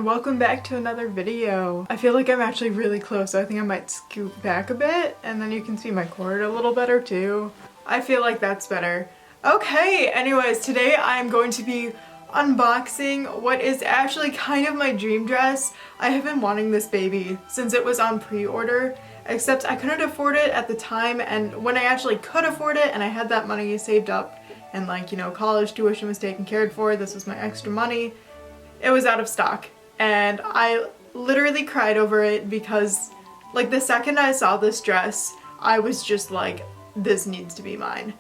welcome back to another video. I feel like I'm actually really close, so I think I might scoot back a bit and then you can see my cord a little better too. I feel like that's better. Okay, anyways, today I'm going to be unboxing what is actually kind of my dream dress. I have been wanting this baby since it was on pre-order, except I couldn't afford it at the time, and when I actually could afford it and I had that money saved up and like, you know, college tuition was taken care for, this was my extra money, it was out of stock. And I literally cried over it because like the second I saw this dress, I was just like, this needs to be mine.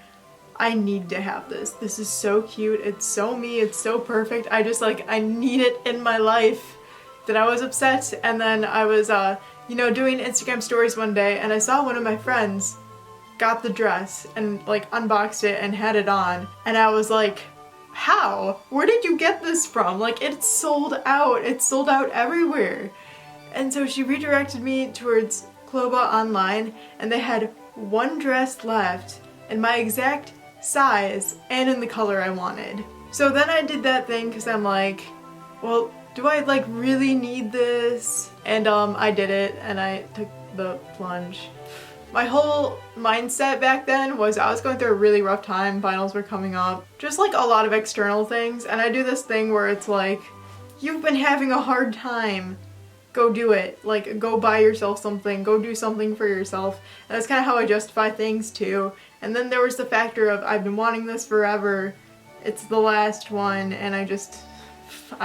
I need to have this. This is so cute. It's so me. It's so perfect. I just like, I need it in my life. That I was upset, and then I was, you know, doing Instagram stories one day and I saw one of my friends got the dress and like unboxed it and had it on, and I was like, how? Where did you get this from? Like, it's sold out. It's sold out everywhere. And so she redirected me towards Cloba online, and they had one dress left in my exact size and in the color I wanted. So then I did that thing because I'm like, well, do I like really need this? And I did it and I took the plunge. My whole mindset back then was I was going through a really rough time, finals were coming up, just like a lot of external things, and I do this thing where it's like, you've been having a hard time, go do it. Like, go buy yourself something, go do something for yourself. And that's kind of how I justify things too. And then there was the factor of I've been wanting this forever, it's the last one, and I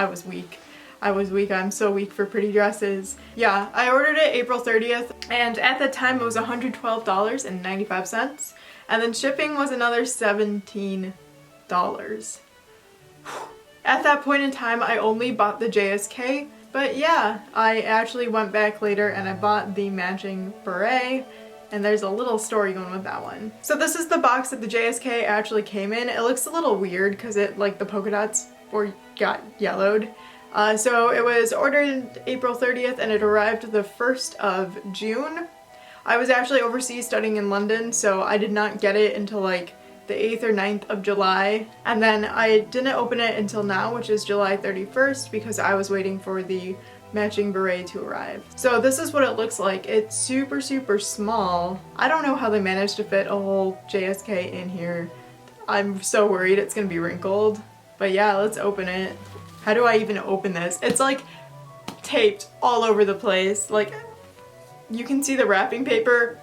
was weak. I was weak. I'm so weak for pretty dresses. Yeah, I ordered it April 30th, and at the time it was $112.95, and then shipping was another $17. At that point in time, I only bought the JSK, but yeah, I actually went back later and I bought the matching beret, and there's a little story going with that one. So this is the box that the JSK actually came in. It looks a little weird because it, like, the polka dots got yellowed. So it was ordered April 30th and it arrived the 1st of June. I was actually overseas studying in London, so I did not get it until like the 8th or 9th of July. And then I didn't open it until now, which is July 31st, because I was waiting for the matching beret to arrive. So this is what it looks like. It's super, super small. I don't know how they managed to fit a whole JSK in here. I'm so worried it's gonna be wrinkled. But yeah, let's open it. How do I even open this? It's like taped all over the place. Like, you can see the wrapping paper,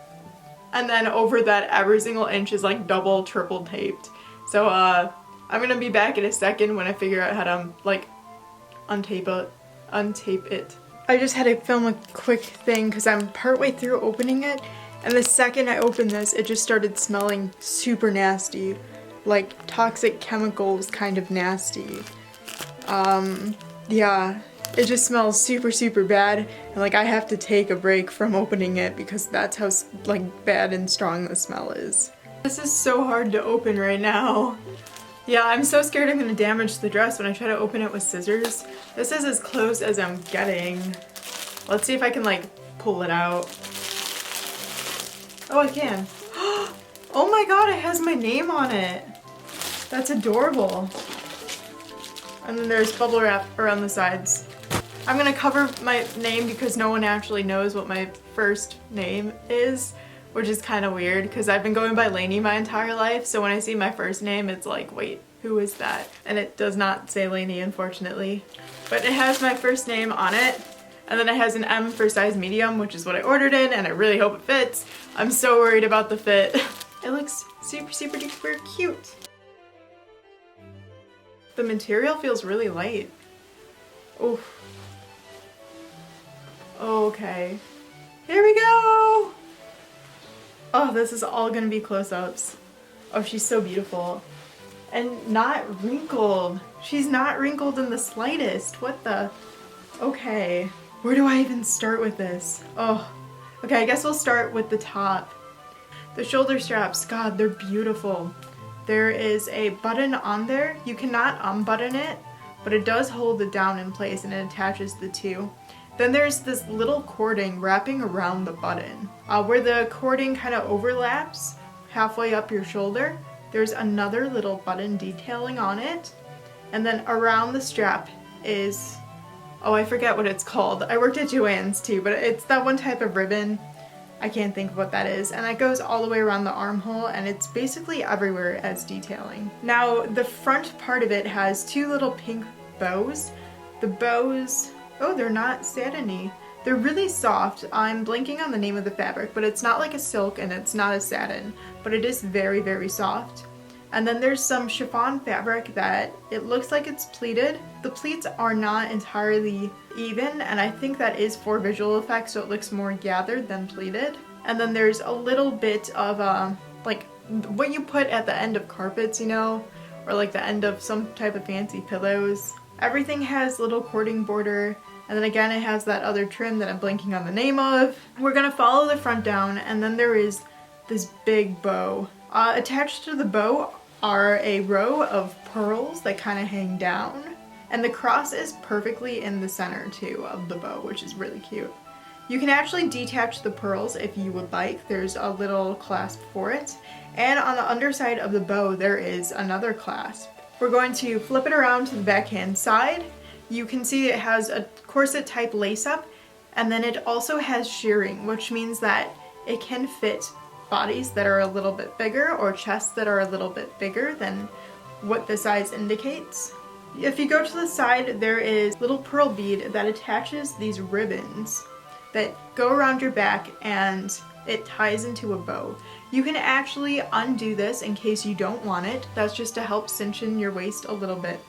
and then over that every single inch is like double, triple taped. So I'm gonna be back in a second when I figure out how to like untape it. I just had to film a quick thing because I'm partway through opening it, and the second I opened this, it just started smelling super nasty. Like toxic chemicals kind of nasty. Yeah, it just smells super, super bad, and like I have to take a break from opening it because that's how like bad and strong the smell is. This is so hard to open right now. Yeah, I'm so scared I'm gonna damage the dress when I try to open it with scissors. This is as close as I'm getting. Let's see if I can like pull it out. Oh, I can. Oh my god, it has my name on it. That's adorable. And then there's bubble wrap around the sides. I'm gonna cover my name because no one actually knows what my first name is, which is kind of weird because I've been going by Lainey my entire life, so when I see my first name it's like, wait, who is that? And it does not say Lainey, unfortunately. But it has my first name on it, and then it has an M for size medium, which is what I ordered in, and I really hope it fits. I'm so worried about the fit. It looks super, super duper cute. The material feels really light. Oof. Okay. Here we go! Oh, this is all gonna be close-ups. Oh, she's so beautiful. And not wrinkled. She's not wrinkled in the slightest. What the? Okay. Where do I even start with this? Oh. Okay, I guess we'll start with the top. The shoulder straps, God, they're beautiful. There is a button on there. You cannot unbutton it, but it does hold it down in place and it attaches the two. Then there's this little cording wrapping around the button. Where the cording kind of overlaps halfway up your shoulder, there's another little button detailing on it. And then around the strap is oh, I forget what it's called. I worked at Joann's too, but it's that one type of ribbon. I can't think of what that is. And that goes all the way around the armhole, and it's basically everywhere as detailing. Now, the front part of it has two little pink bows. The bows, oh, they're not satiny. They're really soft. I'm blanking on the name of the fabric, but it's not like a silk and it's not a satin, but it is very, very soft. And then there's some chiffon fabric that it looks like it's pleated. The pleats are not entirely even, and I think that is for visual effects, so it looks more gathered than pleated. And then there's a little bit of like what you put at the end of carpets, you know, or like the end of some type of fancy pillows. Everything has little cording border, and then again it has that other trim that I'm blanking on the name of. We're gonna follow the front down, and then there is this big bow. Attached to the bow are a row of pearls that kind of hang down, and the cross is perfectly in the center too of the bow, which is really cute. You can actually detach the pearls if you would like. There's a little clasp for it, and on the underside of the bow there is another clasp. We're going to flip it around to the backhand side. You can see it has a corset type lace up, and then it also has shearing, which means that it can fit bodies that are a little bit bigger or chests that are a little bit bigger than what the size indicates. If you go to the side, there is a little pearl bead that attaches these ribbons that go around your back, and it ties into a bow. You can actually undo this in case you don't want it. That's just to help cinch in your waist a little bit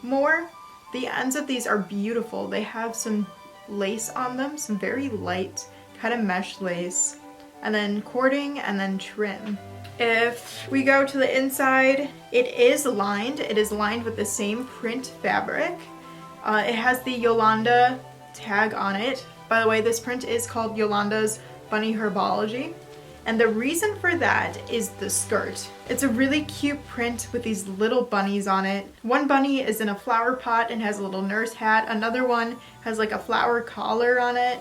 more. The ends of these are beautiful. They have some lace on them, some very light kind of mesh lace, and then cording, and then trim. If we go to the inside, it is lined. It is lined with the same print fabric. It has the Yolanda tag on it. By the way, this print is called Yolanda's Bunny Herbology. And the reason for that is the skirt. It's a really cute print with these little bunnies on it. One bunny is in a flower pot and has a little nurse hat. Another one has like a flower collar on it.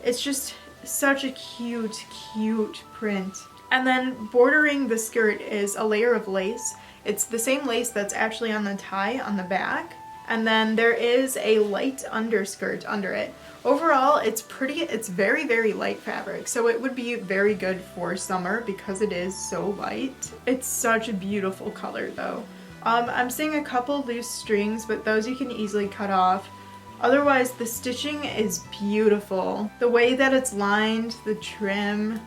It's just such a cute, cute print. And then bordering the skirt is a layer of lace. It's the same lace that's actually on the tie on the back. And then there is a light underskirt under it. Overall, it's pretty, it's very, very light fabric, so it would be very good for summer because it is so light. It's such a beautiful color though. I'm seeing a couple loose strings, but those you can easily cut off. Otherwise, the stitching is beautiful. The way that it's lined, the trim,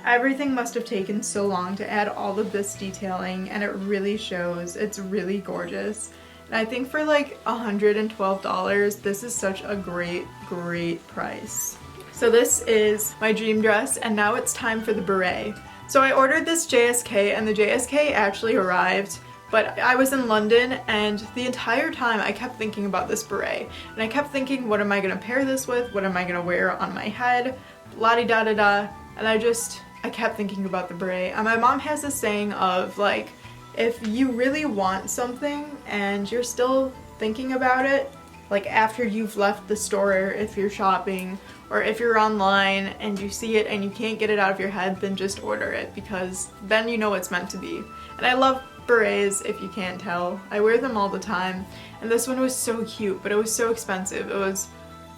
everything must have taken so long to add all of this detailing, and it really shows. It's really gorgeous. And I think for like $112, this is such a great, great price. So this is my dream dress, and now it's time for the beret. So I ordered this JSK, and the JSK actually arrived, but I was in London, and the entire time I kept thinking about this beret. And I kept thinking, what am I gonna pair this with? What am I gonna wear on my head? La-di-da-da-da. And I kept thinking about the beret. And my mom has this saying of like, if you really want something and you're still thinking about it, like after you've left the store, if you're shopping, or if you're online and you see it and you can't get it out of your head, then just order it, because then you know it's meant to be. And I love berets, if you can't tell. I wear them all the time, and this one was so cute, but it was so expensive. It was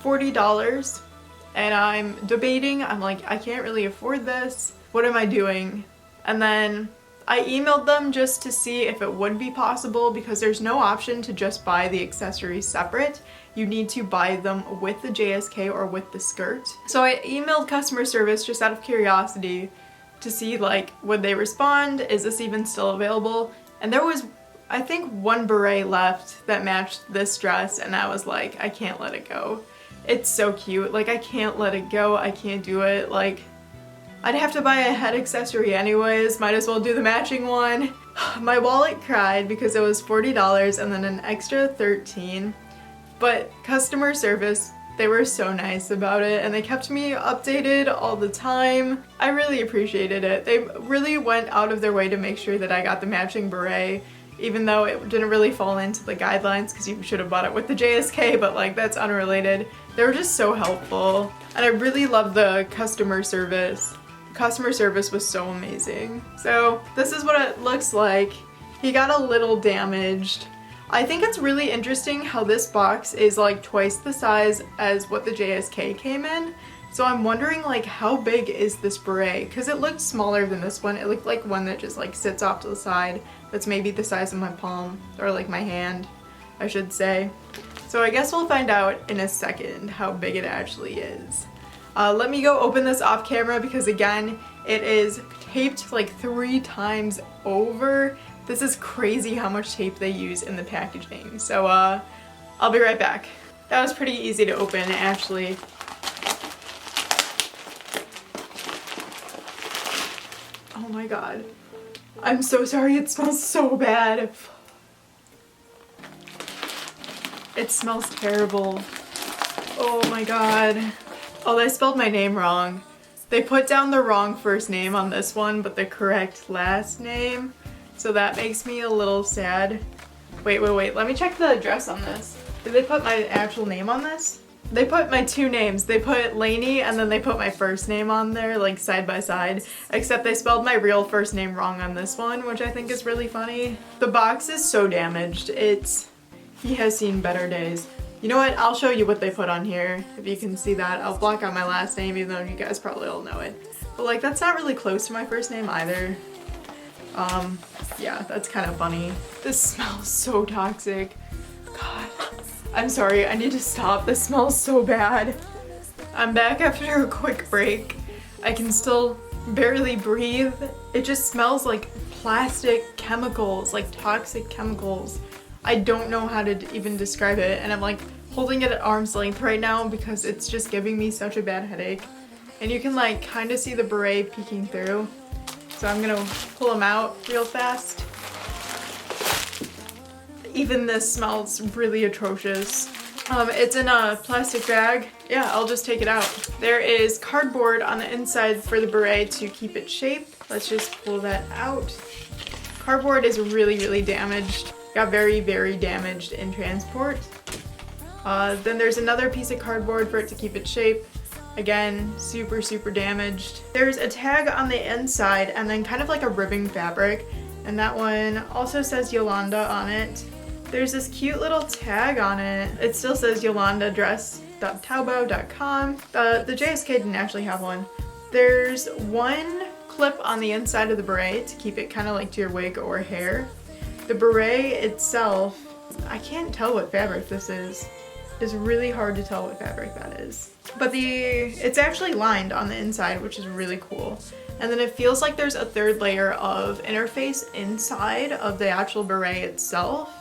$40, and I'm debating, I'm like, I can't really afford this. What am I doing? And then I emailed them just to see if it would be possible, because there's no option to just buy the accessories separate. You need to buy them with the JSK or with the skirt. So I emailed customer service just out of curiosity to see like, would they respond? Is this even still available? And there was, I think, one beret left that matched this dress, and I was like, I can't let it go. It's so cute. Like, I can't let it go. I can't do it. Like, I'd have to buy a head accessory anyways, might as well do the matching one. My wallet cried because it was $40 and then an extra $13, but customer service, they were so nice about it, and they kept me updated all the time. I really appreciated it. They really went out of their way to make sure that I got the matching beret, even though it didn't really fall into the guidelines because you should have bought it with the JSK, but like, that's unrelated. They were just so helpful, and I really loved the customer service. Customer service was so amazing. So this is what it looks like. He got a little damaged. I think it's really interesting how this box is like twice the size as what the JSK came in. So I'm wondering like how big is this beret? Because it looked smaller than this one. It looked like one that just like sits off to the side. That's maybe the size of my palm, or like my hand, I should say. So I guess we'll find out in a second how big it actually is. Let me go open this off camera because again, it is taped like 3 times over. This is crazy how much tape they use in the packaging. So I'll be right back. That was pretty easy to open actually. Oh my god. I'm so sorry, it smells so bad. It smells terrible. Oh my god. Oh, they spelled my name wrong. They put down the wrong first name on this one, but the correct last name. So that makes me a little sad. Wait. Let me check the address on this. Did they put my actual name on this? They put my 2 names. They put Lainey and then they put my first name on there, like side by side. Except they spelled my real first name wrong on this one, which I think is really funny. The box is so damaged. He has seen better days. You know what? I'll show you what they put on here. If you can see that. I'll block out my last name even though you guys probably all know it. But like that's not really close to my first name either. Yeah, that's kind of funny. This smells so toxic. God. I'm sorry, I need to stop. This smells so bad. I'm back after a quick break. I can still barely breathe. It just smells like plastic chemicals, like toxic chemicals. I don't know how to even describe it, and I'm like holding it at arm's length right now because it's just giving me such a bad headache. And you can like kind of see the beret peeking through. So I'm gonna pull them out real fast. Even this smells really atrocious. It's in a plastic bag. Yeah, I'll just take it out. There is cardboard on the inside for the beret to keep its shape. Let's just pull that out. Cardboard is really damaged. Got very damaged in transport. Then there's another piece of cardboard for it to keep its shape. Again, super damaged. There's a tag on the inside and then kind of like a ribbing fabric. And that one also says Yolanda on it. There's this cute little tag on it. It still says Yolanda dress.taobao.com. The JSK didn't actually have one. There's one clip on the inside of the beret to keep it kind of like to your wig or hair. The beret itself, I can't tell what fabric this is. It's really hard to tell what fabric that is. But it's actually lined on the inside, which is really cool. And then it feels like there's a 3rd layer of interface inside of the actual beret itself.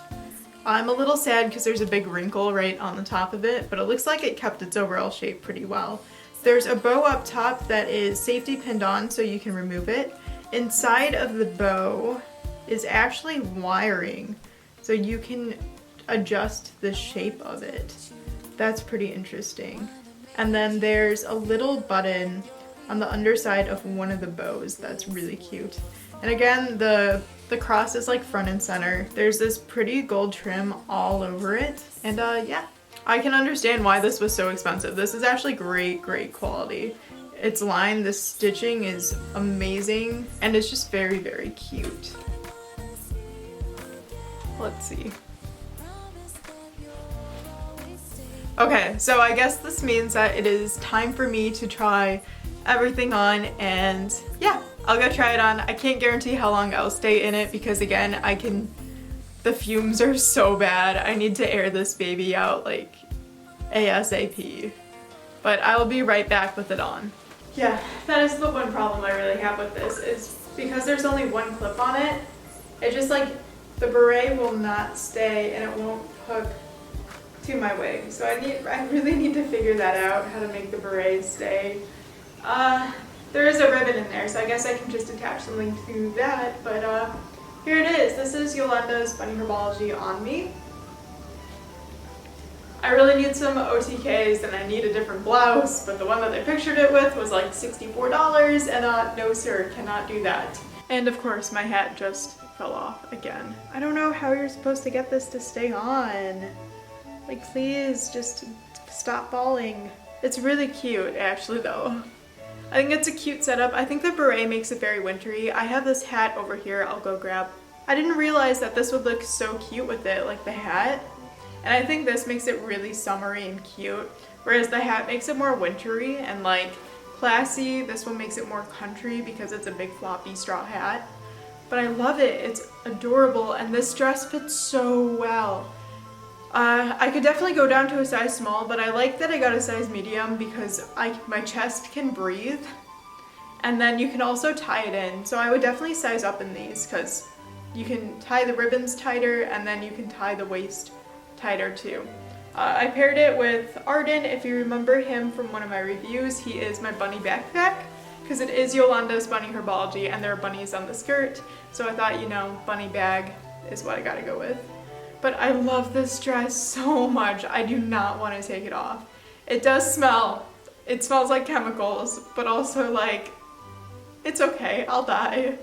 I'm a little sad because there's a big wrinkle right on the top of it, but it looks like it kept its overall shape pretty well. There's a bow up top that is safety pinned on so you can remove it. Inside of the bow is actually wiring, so you can adjust the shape of it. That's pretty interesting. And then there's a little button on the underside of one of the bows that's really cute. And again, the cross is like front and center. There's this pretty gold trim all over it. And yeah, I can understand why this was so expensive. This is actually great quality. It's lined, the stitching is amazing, and it's just very cute. Let's see. Okay, so I guess this means that it is time for me to try everything on, and yeah, I'll go try it on. I can't guarantee how long I'll stay in it because again, the fumes are so bad. I need to air this baby out like ASAP. But I will be right back with it on. Yeah, that is the one problem I really have with this, is because there's only one clip on it, it just like, the beret will not stay and it won't hook to my wig. So I really need to figure that out, how to make the beret stay. There is a ribbon in there, so I guess I can just attach something to that, but here it is. This is Yolanda's Bunny Herbology on me. I really need some OTKs and I need a different blouse, but the one that they pictured it with was like $64 and no sir, cannot do that. And of course my hat just fell off again. I don't know how you're supposed to get this to stay on. Like please just stop falling. It's really cute actually though. I think it's a cute setup. I think the beret makes it very wintry. I have this hat over here I'll go grab I didn't realize that this would look so cute with it, like the hat. And I think this makes it really summery and cute, whereas the hat makes it more wintry and like classy. This one makes it more country because it's a big floppy straw hat. But I love it, it's adorable, and this dress fits so well. I could definitely go down to a size small, but I like that I got a size medium because my chest can breathe. And then you can also tie it in. So I would definitely size up in these because you can tie the ribbons tighter and then you can tie the waist tighter too. I paired it with Arden. If you remember him from one of my reviews, he is my bunny backpack because it is Yolanda's bunny Herbology and there are bunnies on the skirt. So I thought, you know, bunny bag is what I gotta go with. But I love this dress so much. I do not want to take it off. It does smell. It smells like chemicals, but also like, it's okay, I'll die.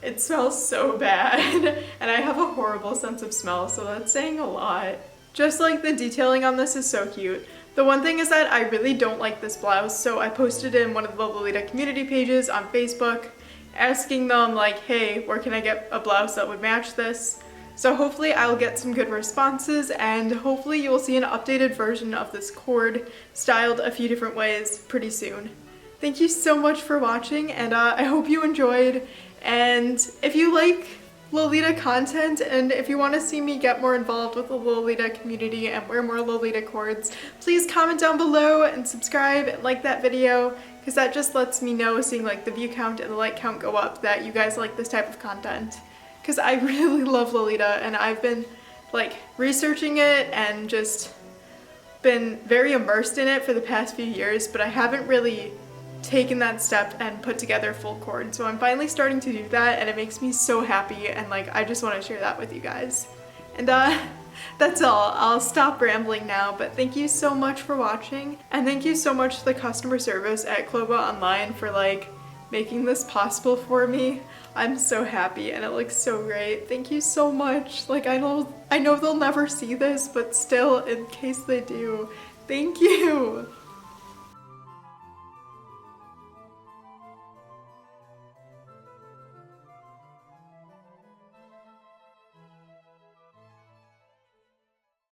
It smells so bad, and I have a horrible sense of smell, so that's saying a lot. Just like the detailing on this is so cute. The one thing is that I really don't like this blouse, so I posted in one of the Lolita community pages on Facebook, asking them like, hey, where can I get a blouse that would match this? So hopefully I'll get some good responses, and hopefully you will see an updated version of this cord styled a few different ways pretty soon. Thank you so much for watching, and I hope you enjoyed. And if you like Lolita content, and if you want to see me get more involved with the Lolita community and wear more Lolita cords, please comment down below and subscribe and like that video, because that just lets me know, seeing like the view count and the like count go up, that you guys like this type of content. Because I really love Lolita, and I've been like researching it and just been very immersed in it for the past few years, but I haven't really taken that step and put together a full cord. So I'm finally starting to do that, and it makes me so happy, and like I just want to share that with you guys. And that's all. I'll stop rambling now, but thank you so much for watching, and thank you so much to the customer service at Cloba Online for like making this possible for me. I'm so happy, and it looks so great. Thank you so much. Like I know they'll never see this, but still, in case they do, thank you.